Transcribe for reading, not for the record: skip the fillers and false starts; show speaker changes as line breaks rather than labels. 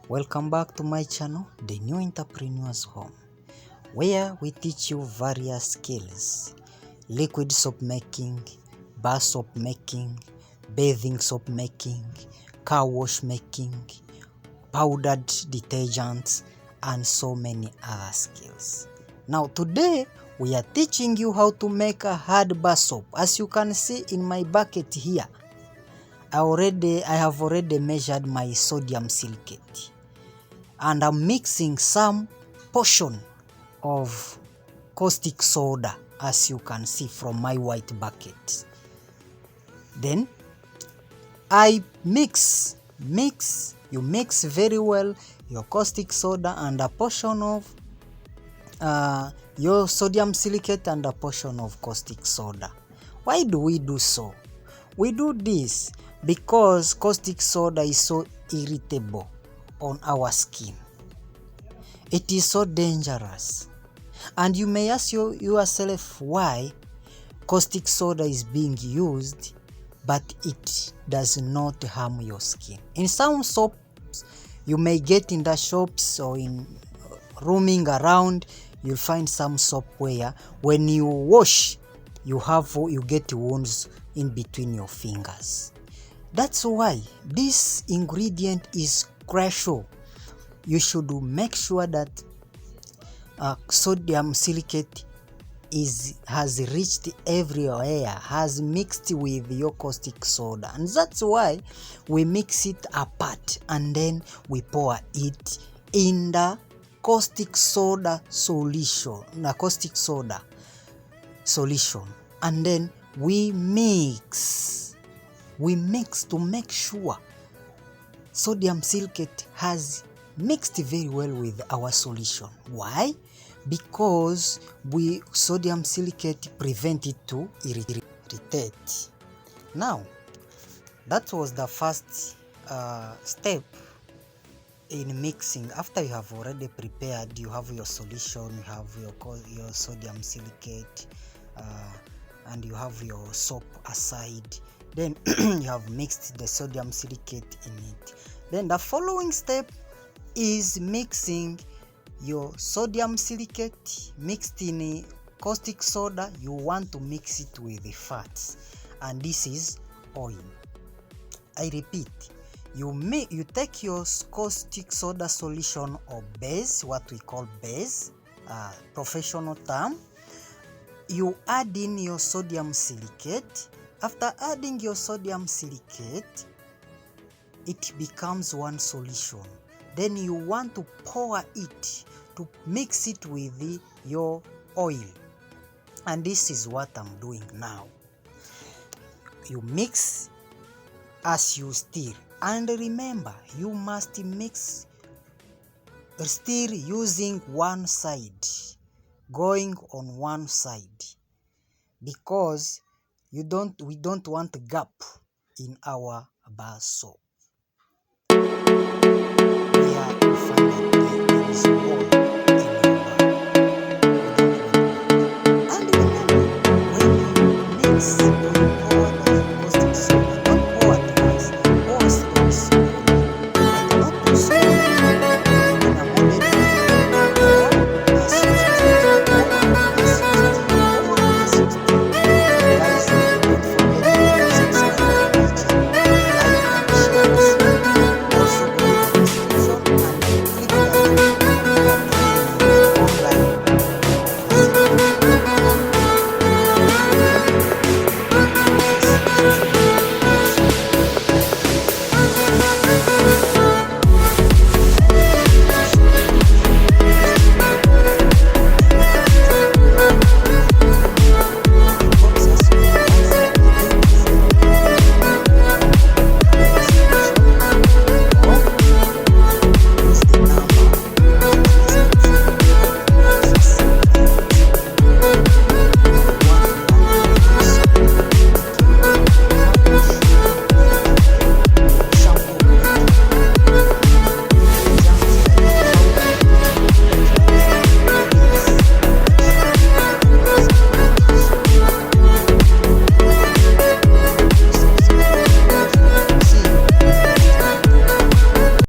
Welcome back to my channel, The New Entrepreneur's Home, where we teach you various skills: liquid soap making, bar soap making, bathing soap making, car wash making, powdered detergents, and so many other skills. Now today we are teaching you how to make a hard bar soap. As you can see in my bucket here, I have already measured my sodium silicate, and I'm mixing some portion of caustic soda, as you can see from my white bucket. Then I mix very well your caustic soda and a portion of your sodium silicate and a portion of caustic soda. Why do we do so? We do this because caustic soda is so irritable on our skin. It is so dangerous. And you may ask yourself why caustic soda is being used, but it does not harm your skin. In some soaps you may get in the shops or in roaming around, you'll find some soap where when you wash, you get wounds in between your fingers. That's why this ingredient is crucial. You should make sure that sodium silicate has reached everywhere, has mixed with your caustic soda, and that's why we mix it apart and then we pour it in the caustic soda solution, and then we mix to make sure sodium silicate has mixed very well with our solution. Why? Because sodium silicate prevent it to irritate. Now, that was the first step in mixing. After you have already prepared, you have your solution, you have your sodium silicate, and you have your soap aside. Then you have mixed the sodium silicate in it. Then the following step is mixing your sodium silicate mixed in caustic soda. You want to mix it with the fats, and this is oil. I repeat, you take your caustic soda solution or base, what we call base, professional term. You add in your sodium silicate. After adding your sodium silicate, it becomes one solution. Then you want to pour it to mix it with your oil, and this is what I'm doing now. You mix as you stir, and remember, you must stir using one side, going on one side, because we don't want a gap in our bar soap.